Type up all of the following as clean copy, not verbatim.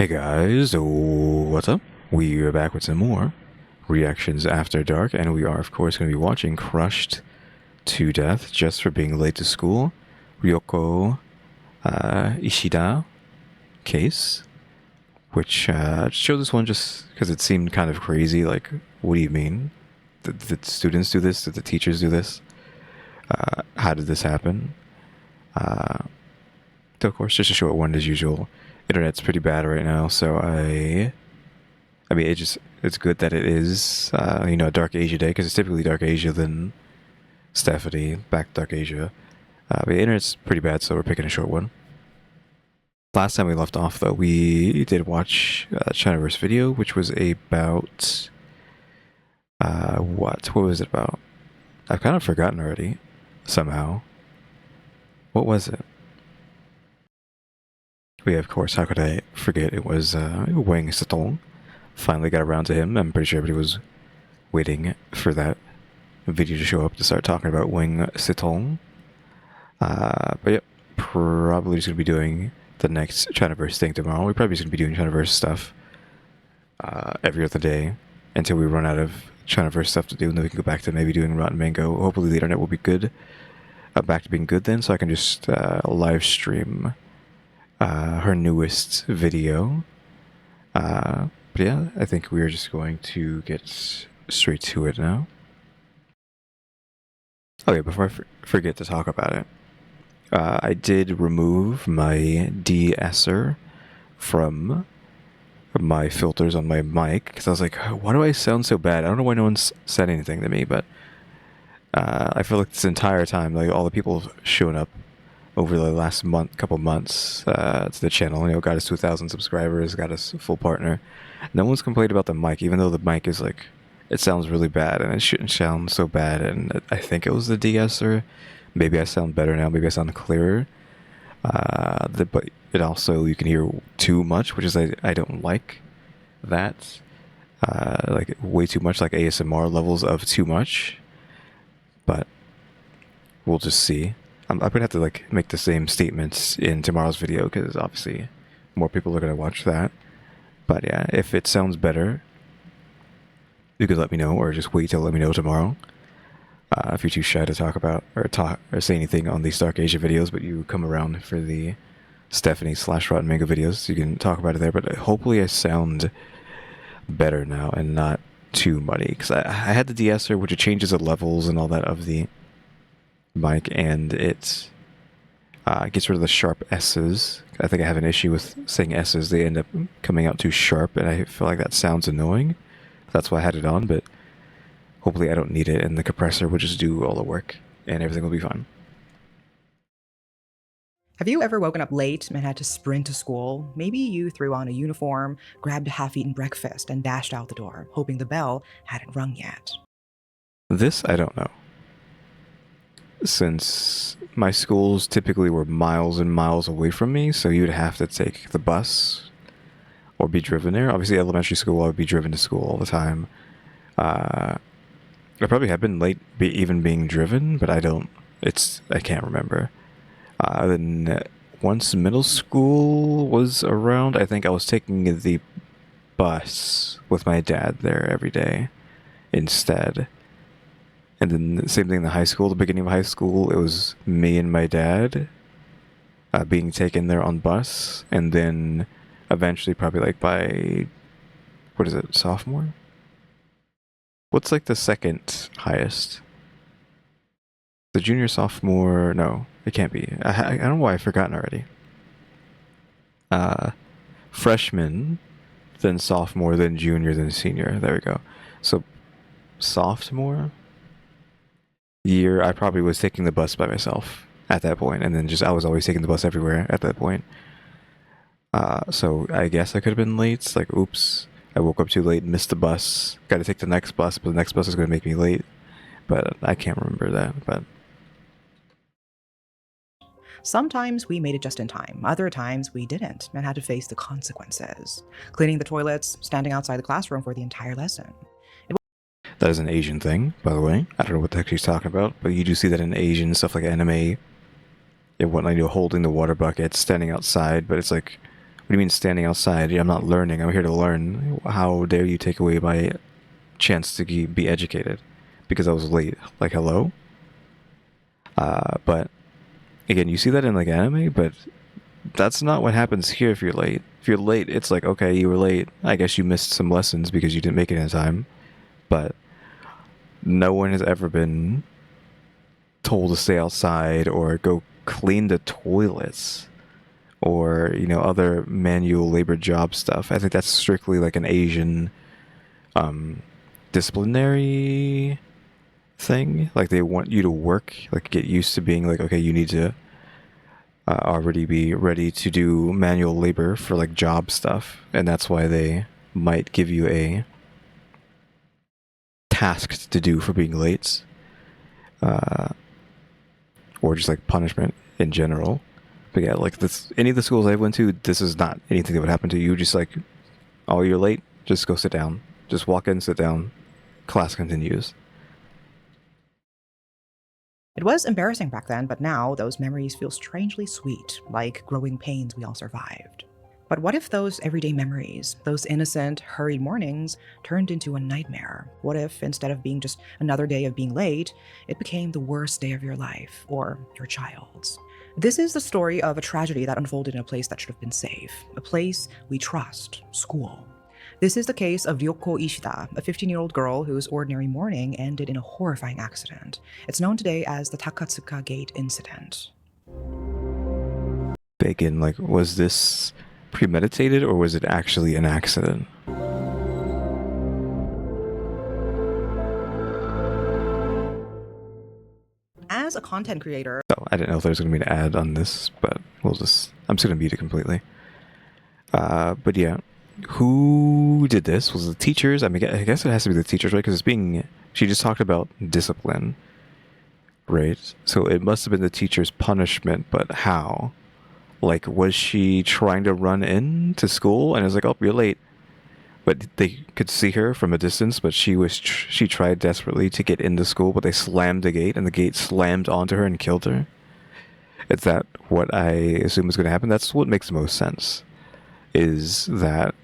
Hey guys, what's up? We are back with some more reactions after dark, and we are of course going to be watching Crushed to Death just for being late to school. Ryoko Ishida case, which showed this one just because it seemed kind of crazy. Like, what do you mean? Did students do this? Did the teachers do this? How did this happen? Of course, just a short one as usual. Internet's pretty bad right now, so I mean, it's good that it is, a Dark Asia day, because it's typically Dark Asia than Stephanie, back to Dark Asia. But the internet's pretty bad, so we're picking a short one. Last time we left off, though, we did watch Chinaverse video, which was about, what was it about? I've kind of forgotten already, somehow. What was it? We, of course, how could I forget? It was Wang Sitong. Finally got around to him. I'm pretty sure everybody was waiting for that video to show up to start talking about Wang Sitong. But yep, probably just going to be doing the next Chinaverse thing tomorrow. We're probably just going to be doing Chinaverse stuff every other day until we run out of Chinaverse stuff to do, and then we can go back to maybe doing Rotten Mango. Hopefully the internet will be good. Back to being good then, so I can just live stream her newest video. But yeah, I think we're just going to get straight to it now. Okay, before I forget to talk about it, I did remove my de-esser from my filters on my mic, because I was like, why do I sound so bad? I don't know why no one's said anything to me, but I feel like this entire time, like, all the people have shown up over the last couple months to the channel, got us to 1,000 subscribers, got us a full partner. No one's complained about the mic, even though the mic is like, it sounds really bad, and it shouldn't sound so bad. And I think it was the de-esser. Maybe I sound better now. Maybe I sound clearer. But it also, you can hear too much, which is I don't like that. Like way too much, like ASMR levels of too much. But we'll just see. I'm gonna have to like make the same statements in tomorrow's video, because obviously more people are gonna watch that. But yeah, if it sounds better, you could let me know, or just wait till let me know tomorrow. If you're too shy to talk about or say anything on these Dark Asia videos, but you come around for the Stephanie / Rotten Mango videos, you can talk about it there. But hopefully I sound better now and not too muddy, because I had the de-esser, which it changes the levels and all that of the mic, and it gets rid of the sharp S's. I think I have an issue with saying S's. They end up coming out too sharp, and I feel like that sounds annoying. That's why I had it on, but hopefully I don't need it, and the compressor will just do all the work, and everything will be fine. Have you ever woken up late and had to sprint to school? Maybe you threw on a uniform, grabbed a half-eaten breakfast, and dashed out the door, hoping the bell hadn't rung yet. This, I don't know. Since my schools typically were miles and miles away from me, so you'd have to take the bus or be driven there. Obviously, elementary school, I would be driven to school all the time. I probably have been late even being driven, but I can't remember. Then once middle school was around, I think I was taking the bus with my dad there every day instead. And then the same thing in the high school, the beginning of high school, it was me and my dad being taken there on bus. And then eventually, probably like by, what is it, sophomore? What's like the second highest? The junior, sophomore, no, it can't be. I don't know why I've forgotten already. Freshman, then sophomore, then junior, then senior. There we go. So sophomore year, I probably was taking the bus by myself at that point, and then I was always taking the bus everywhere at that point. So I guess I could have been late. Like, oops, I woke up too late, missed the bus, got to take the next bus, but the next bus is going to make me late. But I can't remember that. But Sometimes we made it just in time, other times we didn't and had to face the consequences. Cleaning the toilets, standing outside the classroom for the entire lesson. that is an Asian thing, by the way. I don't know what the heck she's talking about, but you do see that in Asian stuff like anime and whatnot, holding the water bucket, standing outside, but it's like, do you mean standing outside? I'm not learning. I'm here to learn. How dare you take away my chance to be educated because I was late? Like, hello? But again, you see that in like anime, but that's not what happens here if you're late. If you're late, it's like, okay, you were late. I guess you missed some lessons because you didn't make it in time. But no one has ever been told to stay outside or go clean the toilets or, other manual labor job stuff. I think that's strictly like an Asian disciplinary thing. Like they want you to work, like get used to being like, okay, you need to already be ready to do manual labor for like job stuff, and that's why they might give you a task to do for being late, or just like punishment in general. But yeah, like this, any of the schools I went to, this is not anything that would happen to you. Just like, oh, you're late, just go sit down. Just walk in, sit down. Class continues. It was embarrassing back then, but now those memories feel strangely sweet, like growing pains we all survived. But what if those everyday memories, those innocent, hurried mornings, turned into a nightmare? What if, instead of being just another day of being late, it became the worst day of your life, or your child's? This is the story of a tragedy that unfolded in a place that should have been safe, a place we trust, school. This is the case of Ryoko Ishida, a 15-year-old girl whose ordinary morning ended in a horrifying accident. It's known today as the Takatsuka Gate incident. Bacon, like, was this premeditated or was it actually an accident? As a content creator, So I didn't know if there was going to be an ad on this, but I'm just going to mute it completely. But yeah, who did this? Was the teachers? I mean, I guess it has to be the teachers, right? Because she just talked about discipline, right? So it must have been the teacher's punishment, but how? Like, was she trying to run into school and it was like, oh, you're late? But they could see her from a distance, but she tried desperately to get into school, but they slammed the gate and the gate slammed onto her and killed her. Is that what I assume is going to happen? That's what makes the most sense, is that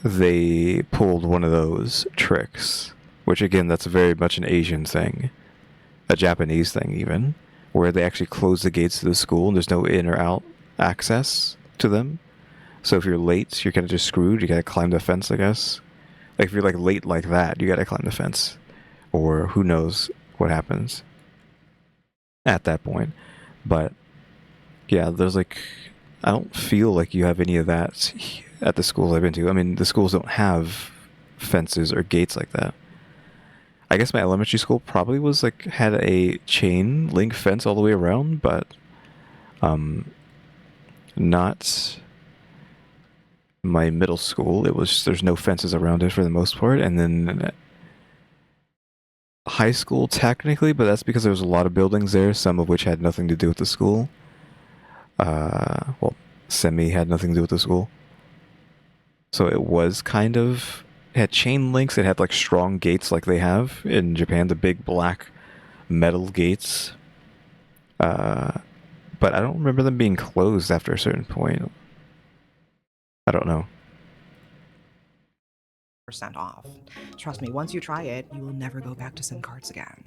they pulled one of those tricks, which again, that's very much an Asian thing, a Japanese thing even, where they actually close the gates to the school and there's no in or out access to them. So if you're late, you're kind of just screwed. You gotta climb the fence, I guess. Like if you're like late like that, you gotta climb the fence, or who knows what happens at that point. But yeah, there's like, I don't feel like you have any of that at the schools I've been to. I mean, the schools don't have fences or gates like that. I guess my elementary school probably had a chain link fence all the way around, but not my middle school. There's no fences around it for the most part, and then high school technically, but that's because there was a lot of buildings there, some of which had nothing to do with the school. Well, semi had nothing to do with the school. So it was it had chain links, it had like strong gates like they have in Japan, the big black metal gates. But I don't remember them being closed after a certain point. I don't know. % off. Trust me, once you try it, you will never go back to SIM cards again.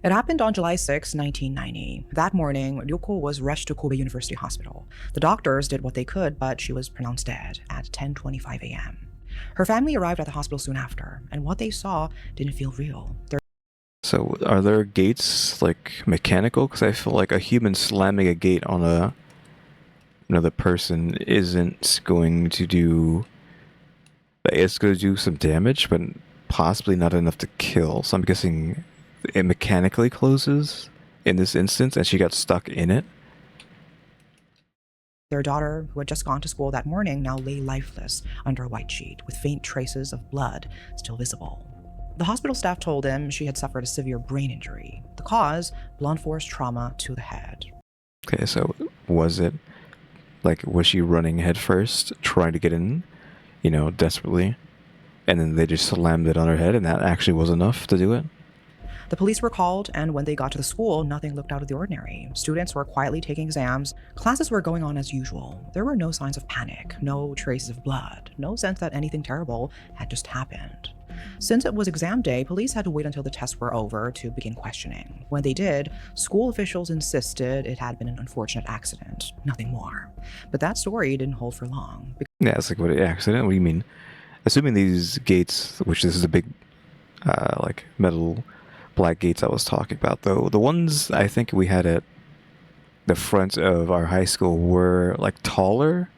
It happened on July 6, 1990. That morning, Ryoko was rushed to Kobe University Hospital. The doctors did what they could, but she was pronounced dead at 10:25 a.m. Her family arrived at the hospital soon after, and what they saw didn't feel real. So are there gates like mechanical? Because I feel like a human slamming a gate on another person isn't going to do... It's going to do some damage, but possibly not enough to kill. So I'm guessing it mechanically closes in this instance, and she got stuck in it. Their daughter, who had just gone to school that morning, now lay lifeless under a white sheet, with faint traces of blood still visible. The hospital staff told him she had suffered a severe brain injury. The cause, blunt force trauma to the head. Okay, so was she running head first, trying to get in, desperately, and then they just slammed it on her head, and that actually was enough to do it? The police were called, and when they got to the school, nothing looked out of the ordinary. Students were quietly taking exams, classes were going on as usual. There were no signs of panic, no traces of blood, no sense that anything terrible had just happened. Since it was exam day, police had to wait until the tests were over to begin questioning. When they did, school officials insisted it had been an unfortunate accident, nothing more. But that story didn't hold for long. Yeah, it's like, what, accident? What do you mean? Assuming these gates, which this is a big, like, metal black gates I was talking about, though, the ones I think we had at the front of our high school were, like, taller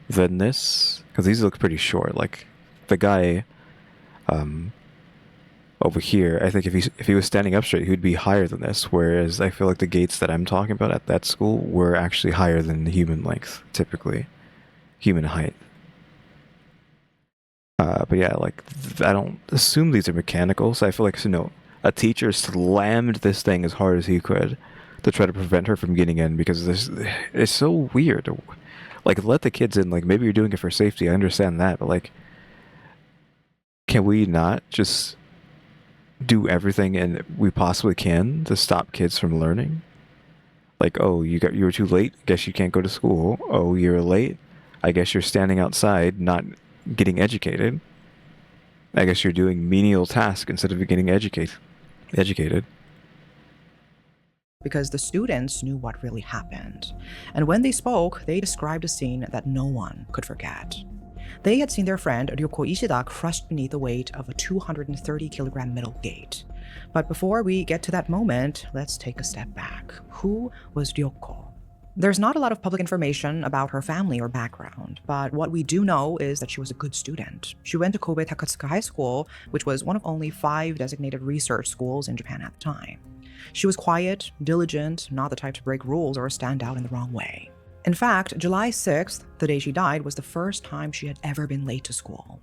than this, because these look pretty short. Like, the guy over here, I think if he was standing up straight, he would be higher than this, whereas I feel like the gates that I'm talking about at that school were actually higher than human length, typically. Human height. But yeah, like, I don't assume these are mechanical, so I feel like, a teacher slammed this thing as hard as he could to try to prevent her from getting in, because it's so weird. Like, let the kids in. Like, maybe you're doing it for safety, I understand that, but, like, can we not just do everything and we possibly can to stop kids from learning? Like, oh, you were too late, guess you can't go to school. Oh, you're late, I guess you're standing outside not getting educated. I guess you're doing menial tasks instead of getting educated. Because the students knew what really happened. And when they spoke, they described a scene that no one could forget. They had seen their friend Ryoko Ishida crushed beneath the weight of a 230-kilogram metal gate. But before we get to that moment, let's take a step back. Who was Ryoko? There's not a lot of public information about her family or background, but what we do know is that she was a good student. She went to Kobe Takatsuka High School, which was one of only 5 designated research schools in Japan at the time. She was quiet, diligent, not the type to break rules or stand out in the wrong way. In fact, July 6th, the day she died, was the first time she had ever been late to school.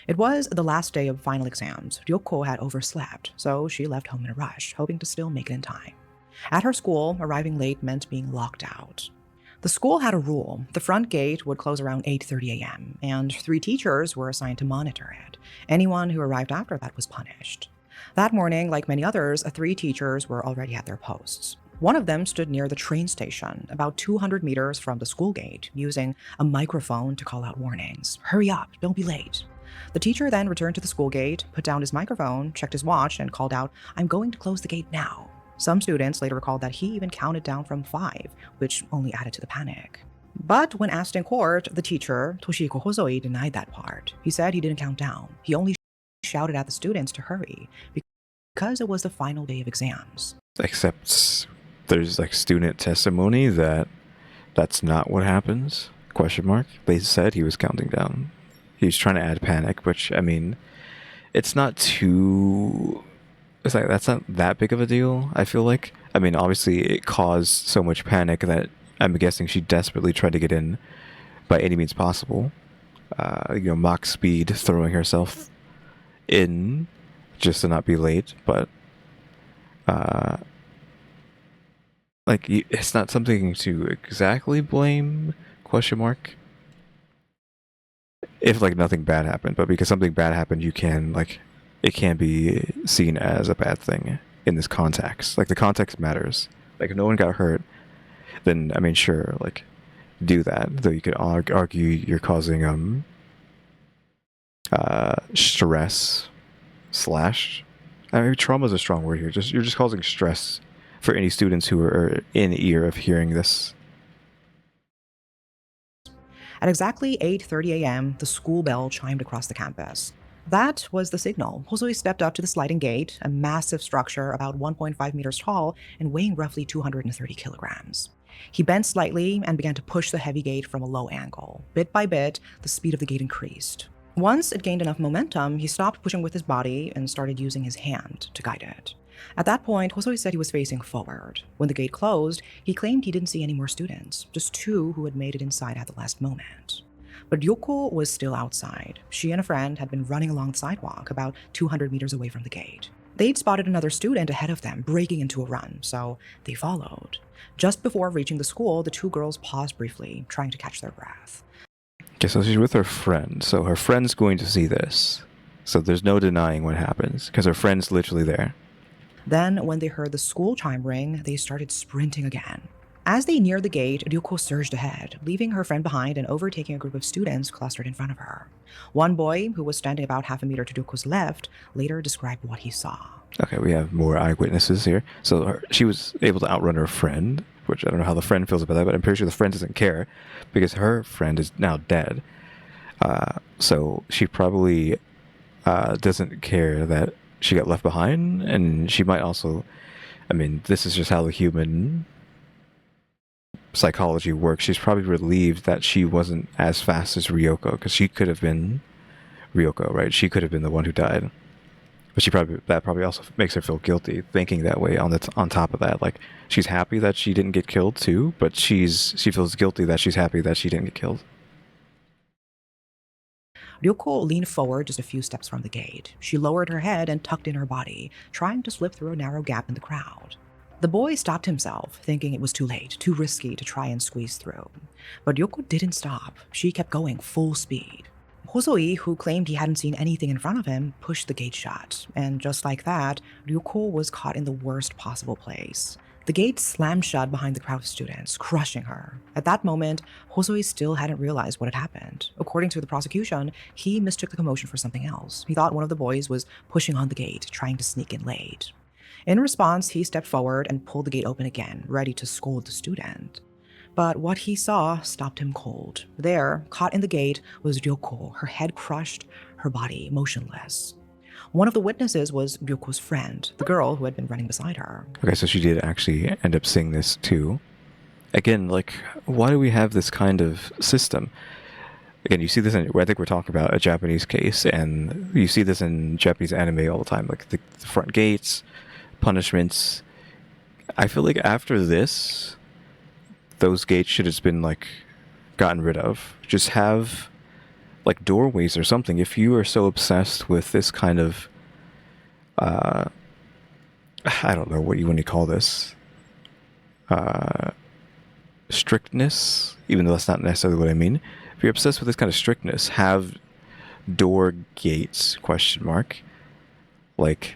It was the last day of final exams. Ryoko had overslept, so she left home in a rush, hoping to still make it in time. At her school, arriving late meant being locked out. The school had a rule. The front gate would close around 8:30 a.m., and 3 teachers were assigned to monitor it. Anyone who arrived after that was punished. That morning, like many others, 3 teachers were already at their posts. One of them stood near the train station, about 200 meters from the school gate, using a microphone to call out warnings. Hurry up, don't be late. The teacher then returned to the school gate, put down his microphone, checked his watch, and called out, "I'm going to close the gate now." Some students later recalled that he even counted down from 5, which only added to the panic. But when asked in court, the teacher, Toshiko Hozoi, denied that part. He said he didn't count down. He only shouted at the students to hurry, because it was the final day of exams. Except there's, like, student testimony that that's not what happens, question mark. They said he was counting down. He was trying to add panic, which, I mean, it's not too... It's like, that's not that big of a deal, I feel like. I mean, obviously, it caused so much panic that I'm guessing she desperately tried to get in by any means possible. Mach speed, throwing herself in just to not be late, but it's not something to exactly blame, question mark, if, like, nothing bad happened. But because something bad happened, you can, like, it can be seen as a bad thing in this context. Like, the context matters. Like, if no one got hurt, then, I mean, sure, like, do that. Though you could argue you're causing stress slash... I mean, trauma is a strong word here. You're just causing stress for any students who are in ear of hearing this. At exactly 8:30 a.m., the school bell chimed across the campus. That was the signal. Hozoi stepped up to the sliding gate, a massive structure about 1.5 meters tall and weighing roughly 230 kilograms. He bent slightly and began to push the heavy gate from a low angle. Bit by bit, the speed of the gate increased. Once it gained enough momentum, he stopped pushing with his body and started using his hand to guide it. At that point, Hozoi said he was facing forward. When the gate closed, he claimed he didn't see any more students, just 2 who had made it inside at the last moment. But Ryoko was still outside. She and a friend had been running along the sidewalk about 200 meters away from the gate. They'd spotted another student ahead of them, breaking into a run, so they followed. Just before reaching the school, the 2 girls paused briefly, trying to catch their breath. Okay, so she's with her friend. So her friend's going to see this. So there's no denying what happens, because her friend's literally there. Then, when they heard the school chime ring, they started sprinting again. As they neared the gate, Ryuko surged ahead, leaving her friend behind and overtaking a group of students clustered in front of her. One boy, who was standing about half a meter to Ryuko's left, later described what he saw. Okay, we have more eyewitnesses here. So she was able to outrun her friend, which I don't know how the friend feels about that, but I'm pretty sure the friend doesn't care because her friend is now dead. So she probably doesn't care that she got left behind, and she might also. I mean, this is just how the human psychology works. She's probably relieved that she wasn't as fast as Ryoko, because she could have been Ryoko, right? She could have been the one who died. But that probably also makes her feel guilty thinking that way. On top of that, like she's happy that she didn't get killed too, but she feels guilty that she's happy that she didn't get killed. Ryuko leaned forward just a few steps from the gate. She lowered her head and tucked in her body, trying to slip through a narrow gap in the crowd. The boy stopped himself, thinking it was too late, too risky to try and squeeze through. But Ryuko didn't stop. She kept going full speed. Hosoi, who claimed he hadn't seen anything in front of him, pushed the gate shut, and just like that, Ryuko was caught in the worst possible place. The gate slammed shut behind the crowd of students, crushing her. At that moment, Hosoi still hadn't realized what had happened. According to the prosecution, he mistook the commotion for something else. He thought one of the boys was pushing on the gate, trying to sneak in late. In response, he stepped forward and pulled the gate open again, ready to scold the student. But what he saw stopped him cold. There, caught in the gate, was Ryoko, her head crushed, her body motionless. One of the witnesses was Ryoko's friend, the girl who had been running beside her. Okay, so she did actually end up seeing this too. Again, like, why do we have this kind of system? Again, you see this in, I think we're talking about a Japanese case, and you see this in Japanese anime all the time, like the front gates, punishments. I feel like after this, those gates should have been, like, gotten rid of. Just have, like, doorways or something. If you are so obsessed with this kind of, I don't know what you want to call this, strictness, even though that's not necessarily what I mean. If you're obsessed with this kind of strictness, have door gates, question mark. Like,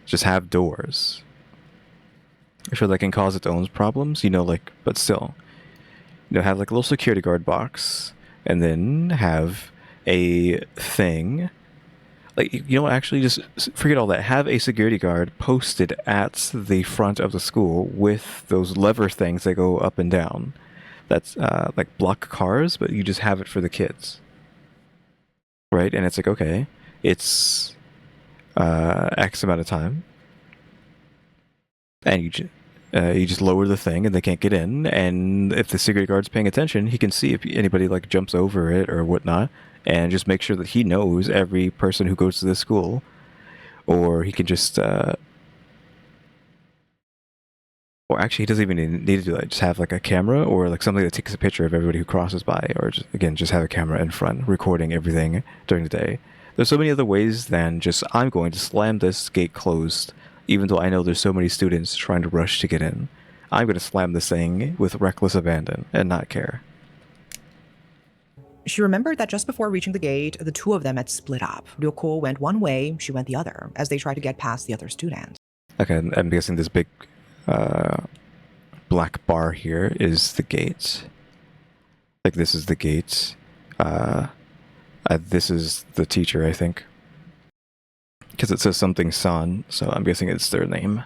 just have doors. I'm sure that can cause its own problems, like, but still. Have like a little security guard box, and then have a thing. Like, actually just forget all that. Have a security guard posted at the front of the school with those lever things that go up and down. That's like block cars, but you just have it for the kids. Right? And it's like, okay, it's X amount of time. And you just lower the thing and they can't get in, and if the security guard's paying attention, he can see if anybody like jumps over it or whatnot, and just make sure that he knows every person who goes to this school. Or he can just or actually he doesn't even need to do that. Just have like a camera or like something that takes a picture of everybody who crosses by, or just have a camera in front recording everything during the day. There's so many other ways than just, I'm going to slam this gate closed even though I know there's so many students trying to rush to get in. I'm going to slam this thing with reckless abandon and not care. She remembered that just before reaching the gate, the two of them had split up. Ryoko went one way, she went the other, as they tried to get past the other students. Okay, I'm guessing this big black bar here is the gate. Like, this is the gate. This is the teacher, I think. Because it says something San, so I'm guessing it's their name.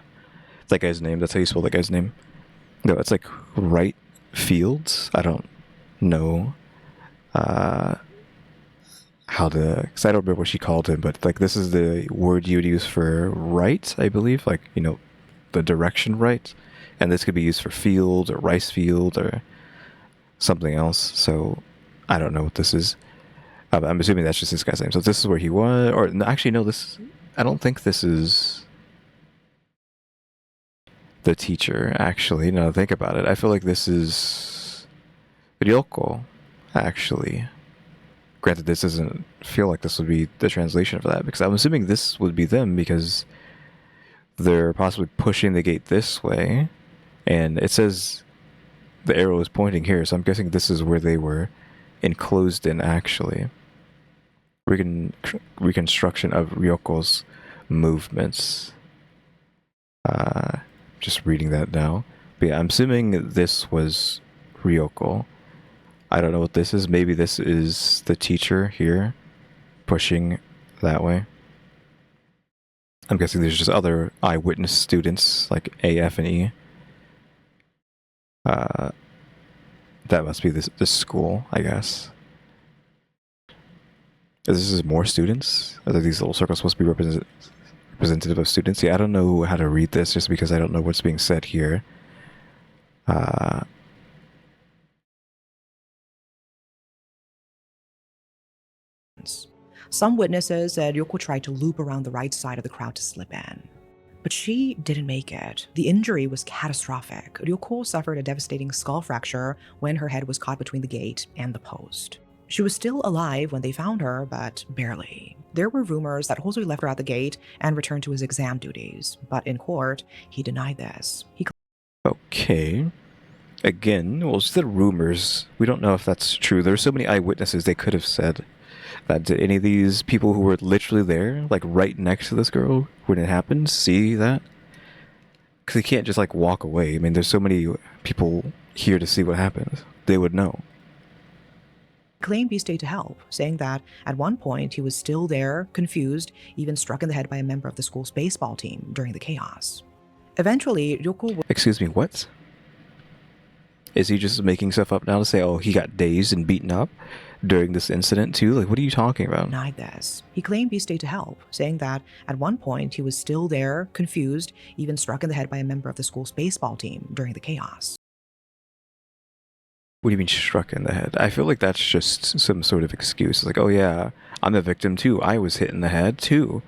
That guy's name, that's how you spell that guy's name. No, it's like Right Fields. I don't know how to, because I don't remember what she called him, but like this is the word you would use for right, I believe, like, the direction right. And this could be used for field or rice field or something else. So I don't know what this is. I'm assuming that's just this guy's name. So this is where he was, or no, actually no, I don't think this is the teacher, actually. Now that I think about it, I feel like this is Ryoko, actually. Granted, this doesn't feel like this would be the translation for that, because I'm assuming this would be them, because they're possibly pushing the gate this way, and it says the arrow is pointing here, so I'm guessing this is where they were enclosed in, actually. Reconstruction of Ryoko's movements. Just reading that now. But yeah, I'm assuming this was Ryoko. I don't know what this is. Maybe this is the teacher here pushing that way. I'm guessing there's just other eyewitness students like A, F, and E. That must be this school, I guess. This is more students? Are these little circles supposed to be representative of students? Yeah, I don't know how to read this just because I don't know what's being said here. Some witnesses said Ryoko tried to loop around the right side of the crowd to slip in. But she didn't make it. The injury was catastrophic. Ryoko suffered a devastating skull fracture when her head was caught between the gate and the post. She was still alive when they found her, but barely. There were rumors that Hosoi left her at the gate and returned to his exam duties, but in court, he denied this. Okay. Again, well, it's the rumors. We don't know if that's true. There's so many eyewitnesses they could have said that. Did any of these people who were literally there, like right next to this girl when it happened, see that? Because they can't just like walk away. I mean, there's so many people here to see what happens. They would know. Claimed he stayed to help, saying that at one point he was still there, confused, even struck in the head by a member of the school's baseball team during the chaos. Eventually, Ryoko... Excuse me, what? Is he just making stuff up now to say, oh, he got dazed and beaten up during this incident too? Like, what are you talking about? Denied this. He claimed he stayed to help, saying that at one point he was still there, confused, even struck in the head by a member of the school's baseball team during the chaos. What do you mean struck in the head? I feel like that's just some sort of excuse. It's like, oh yeah, I'm a victim too. I was hit in the head too.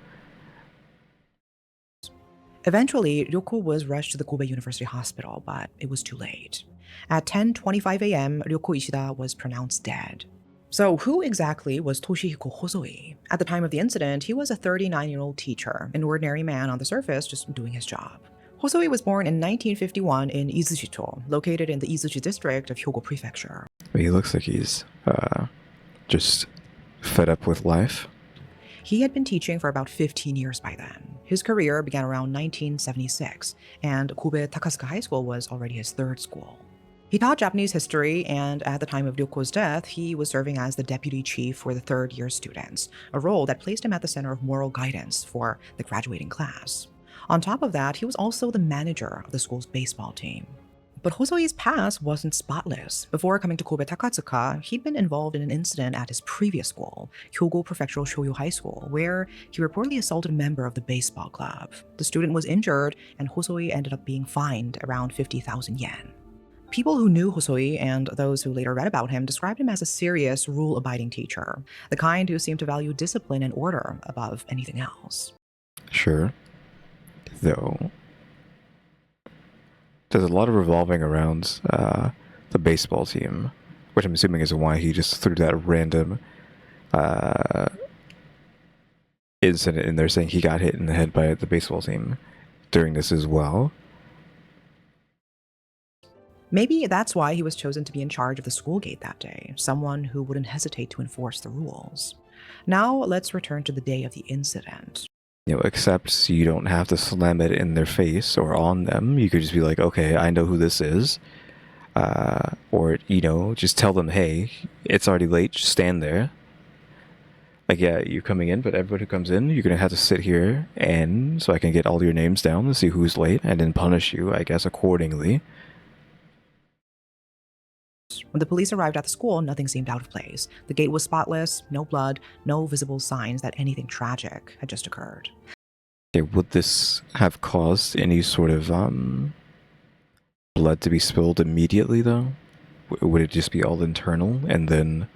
Eventually, Ryoko was rushed to the Kobe University Hospital, but it was too late. At 10:25 a.m., Ryoko Ishida was pronounced dead. So who exactly was Toshihiko Hosoi? At the time of the incident, he was a 39-year-old teacher, an ordinary man on the surface just doing his job. Hosoi was born in 1951 in Izuchito, located in the Izuchi district of Hyogo Prefecture. He looks like he's just fed up with life. He had been teaching for about 15 years by then. His career began around 1976, and Kobe Takasuka High School was already his third school. He taught Japanese history, and at the time of Ryoko's death, he was serving as the deputy chief for the third-year students, a role that placed him at the center of moral guidance for the graduating class. On top of that, he was also the manager of the school's baseball team. But Hosoi's past wasn't spotless. Before coming to Kobe Takatsuka, he'd been involved in an incident at his previous school, Hyogo Prefectural Shoyo High School, where he reportedly assaulted a member of the baseball club. The student was injured, and Hosoi ended up being fined around 50,000 yen. People who knew Hosoi and those who later read about him described him as a serious, rule-abiding teacher, the kind who seemed to value discipline and order above anything else. Sure. Though there's a lot of revolving around the baseball team, which I'm assuming is why he just threw that random incident in there saying he got hit in the head by the baseball team during this as well. Maybe that's why he was chosen to be in charge of the school gate that day, someone who wouldn't hesitate to enforce the rules. Now let's return to the day of the incident. You know, except you don't have to slam it in their face or on them. You could just be like, okay, I know who this is. Or, you know, just tell them, hey, it's already late, just stand there. Like, yeah, you're coming in, but everybody who comes in, you're going to have to sit here and so I can get all your names down to see who's late and then punish you, I guess, accordingly. When the police arrived at the school, nothing seemed out of place. The gate was spotless, no blood, no visible signs that anything tragic had just occurred. Okay, would this have caused any sort of blood to be spilled immediately, though? Would it just be all internal and then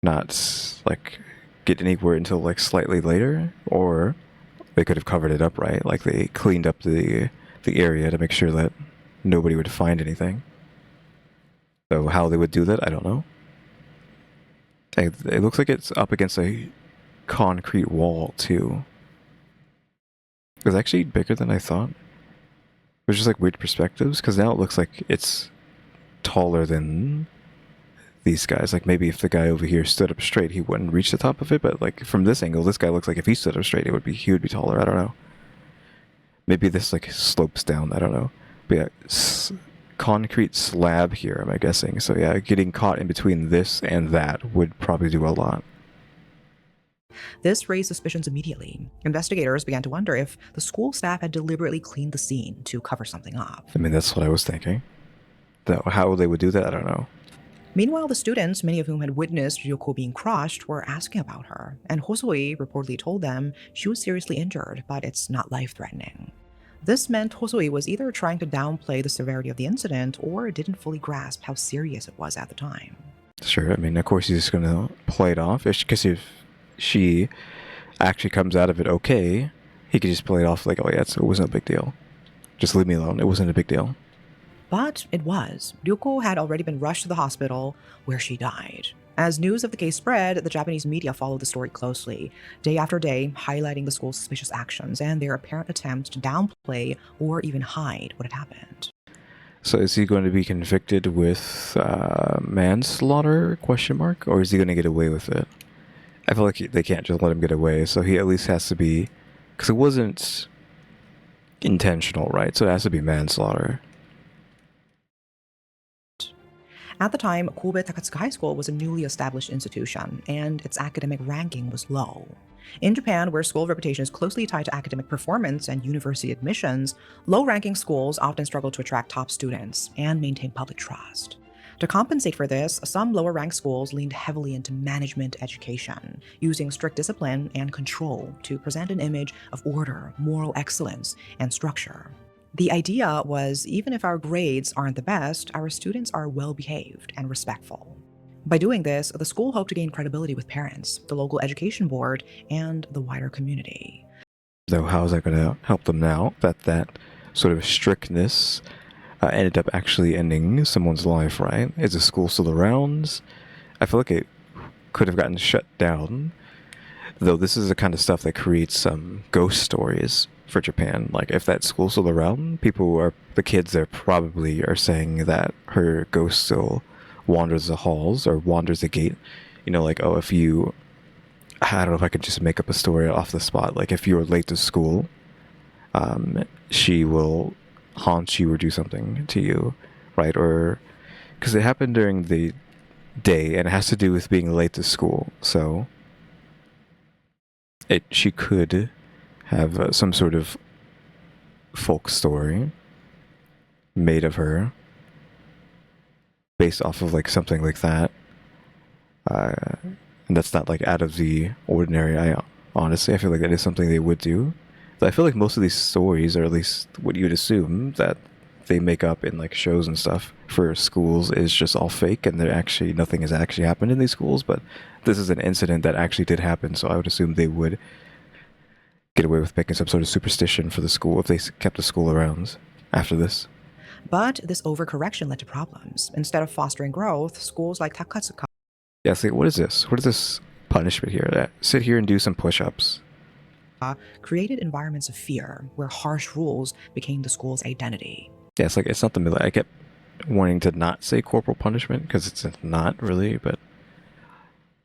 not like get anywhere until like slightly later? Or they could have covered it up, right? Like they cleaned up the area to make sure that nobody would find anything. So how they would do that, I don't know. It looks like it's up against a concrete wall too. It's actually bigger than I thought. It was just like weird perspectives, because now it looks like it's taller than these guys. Like maybe if the guy over here stood up straight, he wouldn't reach the top of it. But like from this angle, this guy looks like if he stood up straight, he would be taller. I don't know. Maybe this like slopes down. I don't know. But yeah, concrete slab here. Am I guessing? So yeah, getting caught in between this and that would probably do a lot. This raised suspicions immediately. Investigators began to wonder if the school staff had deliberately cleaned the scene to cover something up. I mean, that's what I was thinking. How they would do that, I don't know. Meanwhile, the students, many of whom had witnessed Ryoko being crushed, were asking about her, and Hosoi reportedly told them she was seriously injured, but it's not life-threatening. This meant Hosoi was either trying to downplay the severity of the incident or didn't fully grasp how serious it was at the time. Sure, I mean, of course he's just gonna play it off, because if she actually comes out of it okay, he could just play it off like, oh yeah, it wasn't a big deal. Just leave me alone, it wasn't a big deal. But it was. Ryoko had already been rushed to the hospital, where she died. As news of the case spread, the Japanese media followed the story closely, day after day, highlighting the school's suspicious actions and their apparent attempts to downplay or even hide what had happened. So is he going to be convicted with manslaughter, question mark? Or is he going to get away with it? I feel like they can't just let him get away, so he at least has to be... Because it wasn't intentional, right? So it has to be manslaughter. At the time, Kobe Takatsuka High School was a newly established institution, and its academic ranking was low. In Japan, where school reputation is closely tied to academic performance and university admissions, low-ranking schools often struggle to attract top students and maintain public trust. To compensate for this, some lower-ranked schools leaned heavily into management education, using strict discipline and control to present an image of order, moral excellence, and structure. The idea was, even if our grades aren't the best, our students are well-behaved and respectful. By doing this, the school hoped to gain credibility with parents, the local education board, and the wider community. So how is that going to help them now that sort of strictness ended up actually ending someone's life, right? Is the school still around? I feel like it could have gotten shut down, though this is the kind of stuff that creates some ghost stories for Japan. Like, if that school's still around, the kids there probably are saying that her ghost still wanders the halls or wanders the gate. You know, like, oh, I don't know if I could just make up a story off the spot. Like, if you're late to school, she will haunt you or do something to you, right? Or, because it happened during the day and it has to do with being late to school. So, she could have some sort of folk story made of her based off of like something like that, and that's not like out of the ordinary. I feel like that is something they would do. But I feel like most of these stories, or at least what you'd assume that they make up in like shows and stuff for schools, is just all fake, and nothing has actually happened in these schools. But this is an incident that actually did happen, so I would assume they would get away with making some sort of superstition for the school if they kept the school around after this. But this overcorrection led to problems. Instead of fostering growth, schools like Takatsuka Yeah, it's like, what is this? What is this punishment here? Sit here and do some push-ups. created environments of fear, where harsh rules became the school's identity. Yeah, it's like, it's not the middle. I kept wanting to not say corporal punishment, because it's not really, but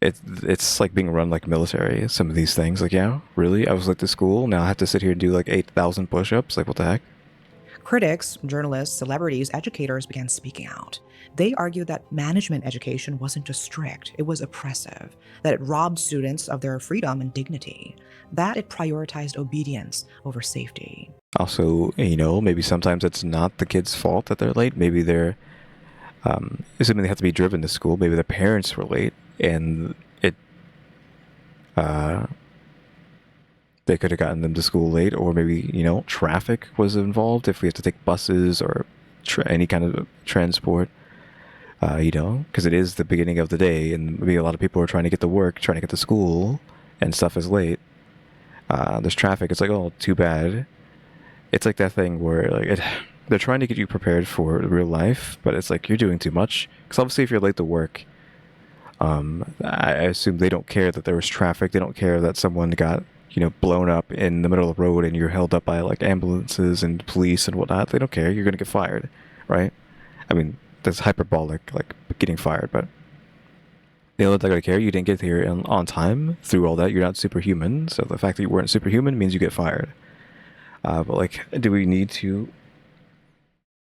it's like being run like military, some of these things. Like, yeah, really? I was late to school, now I have to sit here and do like 8,000 push-ups? Like, what the heck? Critics, journalists, celebrities, educators began speaking out. They argued that management education wasn't just strict, it was oppressive, that it robbed students of their freedom and dignity, that it prioritized obedience over safety. Also, maybe sometimes it's not the kid's fault that they're late. Maybe they're, assuming they have to be driven to school, maybe the parents were late, and they could have gotten them to school late, or maybe, traffic was involved if we have to take buses or any kind of transport, because it is the beginning of the day, and maybe a lot of people are trying to get to work, trying to get to school, and stuff is late. There's traffic. It's like, oh, too bad. It's like that thing where they're trying to get you prepared for real life, but it's like you're doing too much. Because obviously if you're late to work, I assume they don't care that there was traffic. They don't care that someone got blown up in the middle of the road and you're held up by like ambulances and police and whatnot. They don't care. You're going to get fired, right? I mean, that's hyperbolic, like getting fired, but They're not gonna care. You didn't get here on time through all that. You're not superhuman, so the fact that you weren't superhuman means you get fired. But like, do we need to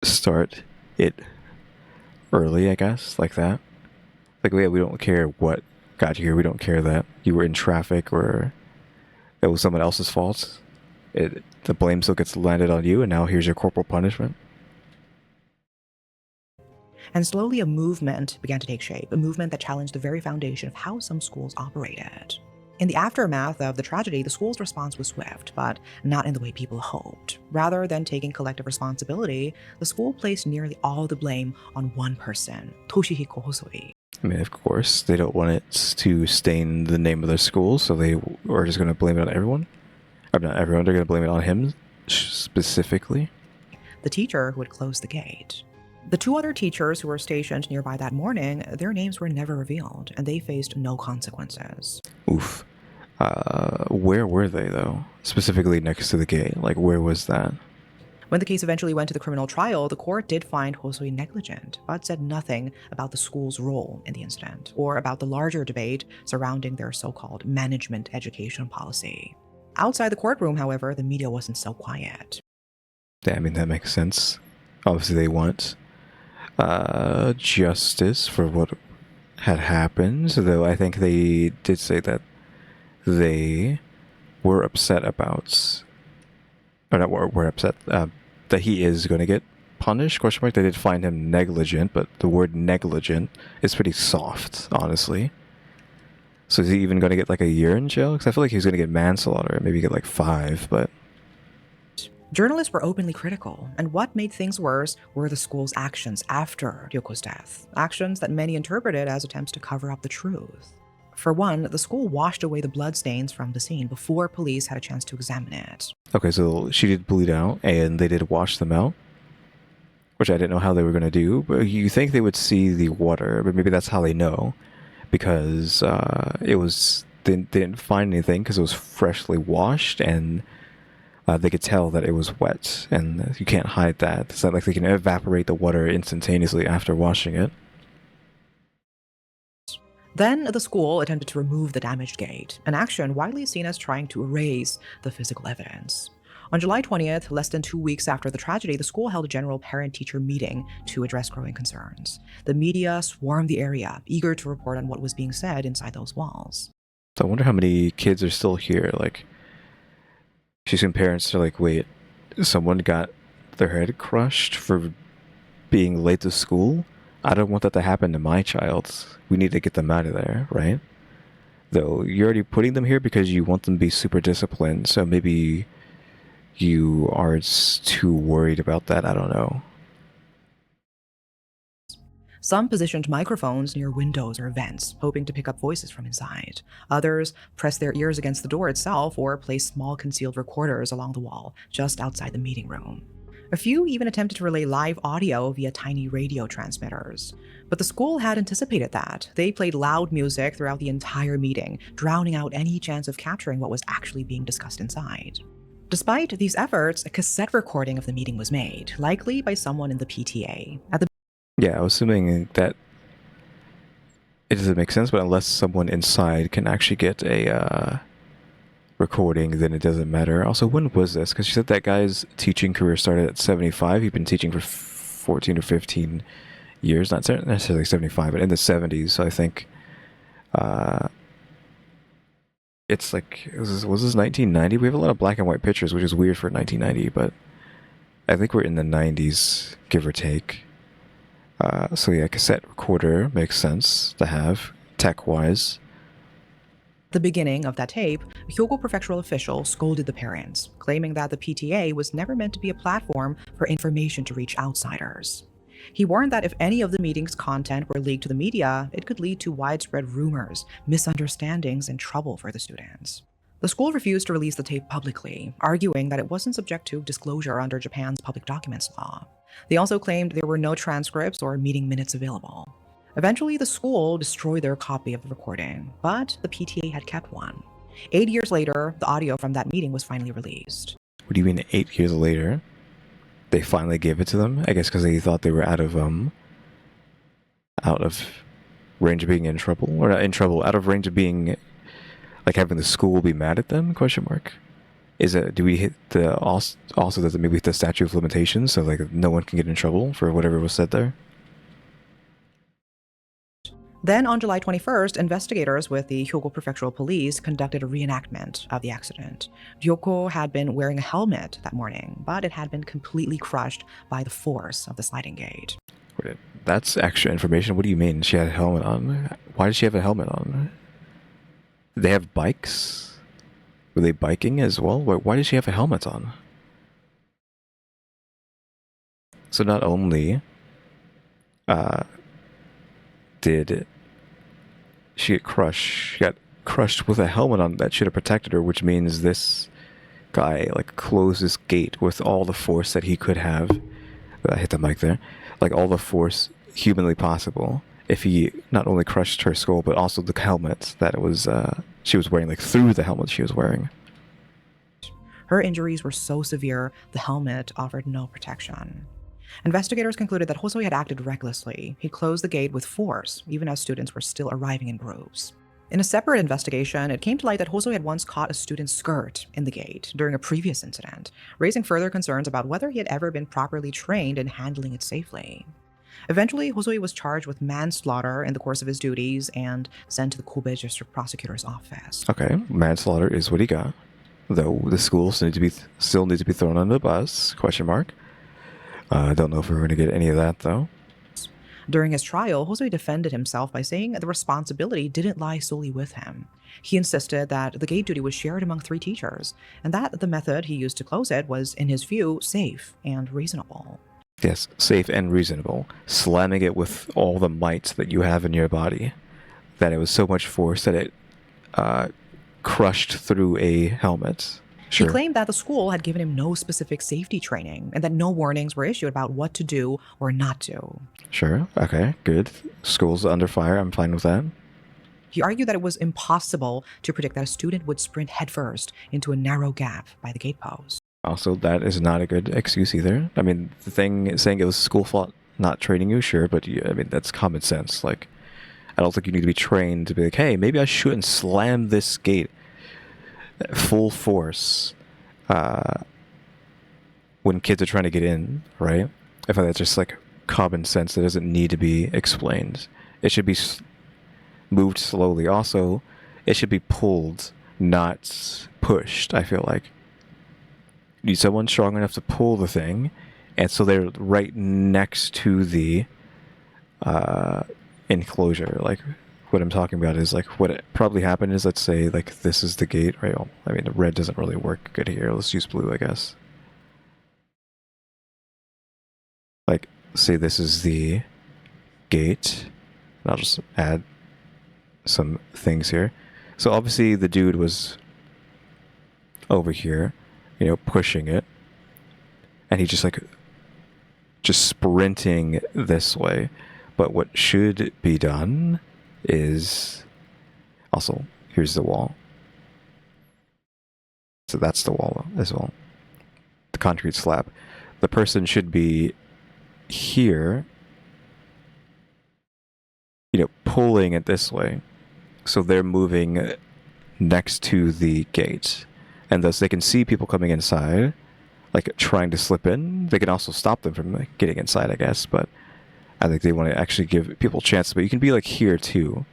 start it early? I guess like that. Like, yeah, we don't care what got you here. We don't care that you were in traffic or it was someone else's fault. The blame still gets landed on you, and now here's your corporal punishment. And slowly a movement began to take shape, a movement that challenged the very foundation of how some schools operated. In the aftermath of the tragedy, the school's response was swift, but not in the way people hoped. Rather than taking collective responsibility, the school placed nearly all the blame on one person, Toshihiko Hosoi. I mean, of course, they don't want it to stain the name of their school, so they are just going to blame it on everyone. Or not everyone, they're going to blame it on him specifically. The teacher who had closed the gate. The two other teachers who were stationed nearby that morning, their names were never revealed, and they faced no consequences. Oof. Where were they, though? Specifically next to the gate. Like, where was that? When the case eventually went to the criminal trial, the court did find Hosoi negligent, but said nothing about the school's role in the incident, or about the larger debate surrounding their so-called management education policy. Outside the courtroom, however, the media wasn't so quiet. Yeah, I mean, that makes sense. Obviously, they want justice for what had happened, though I think they did say that they were upset about, or not were upset, that he is going to get punished, question mark. They did find him negligent, but the word negligent is pretty soft, honestly. So is he even going to get like a year in jail? Because I feel like he's going to get manslaughter, maybe get like 5, but... Journalists were openly critical, and what made things worse were the school's actions after Ryoko's death, actions that many interpreted as attempts to cover up the truth. For one, the school washed away the bloodstains from the scene before police had a chance to examine it. Okay, so she did bleed out, and they did wash them out, which I didn't know how they were going to do, but you think they would see the water, but maybe that's how they know, because they didn't find anything because it was freshly washed, and they could tell that it was wet, and you can't hide that. It's not like they can evaporate the water instantaneously after washing it. Then the school attempted to remove the damaged gate, an action widely seen as trying to erase the physical evidence. On July 20th, less than 2 weeks after the tragedy, the school held a general parent-teacher meeting to address growing concerns. The media swarmed the area, eager to report on what was being said inside those walls. So I wonder how many kids are still here. Like, she's saying parents are like, wait, someone got their head crushed for being late to school? I don't want that to happen to my child. We need to get them out of there, right? Though you're already putting them here because you want them to be super disciplined, so maybe you aren't too worried about that. I don't know. Some positioned microphones near windows or vents, hoping to pick up voices from inside. Others pressed their ears against the door itself or placed small concealed recorders along the wall, just outside the meeting room. A few even attempted to relay live audio via tiny radio transmitters. But the school had anticipated that. They played loud music throughout the entire meeting, drowning out any chance of capturing what was actually being discussed inside. Despite these efforts, a cassette recording of the meeting was made, likely by someone in the PTA. Yeah, I was assuming that it doesn't make sense, but unless someone inside can actually get a recording, then it doesn't matter. Also, when was this? Because she said that guy's teaching career started at 75. He'd been teaching for 14 or 15 years, not necessarily 75, but in the 70s. So I think it's like, was this 1990? We have a lot of black and white pictures, which is weird for 1990, but I think we're in the 90s, give or take. So yeah, cassette recorder makes sense to have, tech-wise. The beginning of that tape, a Hyogo prefectural official scolded the parents, claiming that the PTA was never meant to be a platform for information to reach outsiders. He warned that if any of the meeting's content were leaked to the media, it could lead to widespread rumors, misunderstandings, and trouble for the students. The school refused to release the tape publicly, arguing that it wasn't subject to disclosure under Japan's public documents law. They also claimed there were no transcripts or meeting minutes available. Eventually, the school destroyed their copy of the recording, but the PTA had kept one. 8 years later, the audio from that meeting was finally released. What do you mean 8 years later? They finally gave it to them? I guess because they thought they were out of range of being in trouble, or not in trouble, out of range of being, like, having the school be mad at them? Question mark. Is it? Do we hit the also does it maybe hit the statute of limitations, so like no one can get in trouble for whatever was said there? Then on July 21st, investigators with the Hyogo Prefectural Police conducted a reenactment of the accident. Ryoko had been wearing a helmet that morning, but it had been completely crushed by the force of the sliding gate. Wait, that's extra information. What do you mean she had a helmet on? Why did she have a helmet on? Did they have bikes? Were they biking as well? Why did she have a helmet on? So not only did she get crushed, she got crushed with a helmet on that should have protected her, which means this guy like closed this gate with all the force that he could have. I hit the mic there. Like all the force humanly possible. If he not only crushed her skull, but also the helmet that it was she was wearing, like through the helmet she was wearing. Her injuries were so severe, the helmet offered no protection. Investigators concluded that Hosoi had acted recklessly. He closed the gate with force, even as students were still arriving in groups. In a separate investigation, it came to light that Hosoi had once caught a student's skirt in the gate during a previous incident, raising further concerns about whether he had ever been properly trained in handling it safely. Eventually, Hosoi was charged with manslaughter in the course of his duties and sent to the Kobe District Prosecutor's Office. Okay, manslaughter is what he got. Though the school still needs to be thrown under the bus, question mark. I don't know if we're going to get any of that, though. During his trial, Hosoi defended himself by saying the responsibility didn't lie solely with him. He insisted that the gate duty was shared among 3 teachers, and that the method he used to close it was, in his view, safe and reasonable. Yes, safe and reasonable. Slamming it with all the might that you have in your body. That it was so much force that it crushed through a helmet. Sure. He claimed that the school had given him no specific safety training and that no warnings were issued about what to do or not do. Sure, okay, good. School's under fire, I'm fine with that. He argued that it was impossible to predict that a student would sprint headfirst into a narrow gap by the gatepost. Also, that is not a good excuse either. I mean, the thing saying it was school fault not training you, sure, but I mean, that's common sense. Like, I don't think you need to be trained to be like, hey, maybe I shouldn't slam this gate full force when kids are trying to get in, right? I find that's just like common sense that doesn't need to be explained. It should be moved slowly. Also, it should be pulled, not pushed, I feel like. You need someone strong enough to pull the thing, and so they're right next to the enclosure. Like, what I'm talking about is like what probably happened is, let's say like this is the gate, right? I mean, the red doesn't really work good here. Let's use blue, I guess. Like, say this is the gate. And I'll just add some things here. So obviously the dude was over here, you know, pushing it, and he just sprinting this way. But what should be done is also, here's the wall. So that's the wall as well. The concrete slab. The person should be here, you know, pulling it this way. So they're moving next to the gate. And thus they can see people coming inside, like trying to slip in. They can also stop them from like, getting inside, I guess, but I think they want to actually give people a chance. But you can be like here too,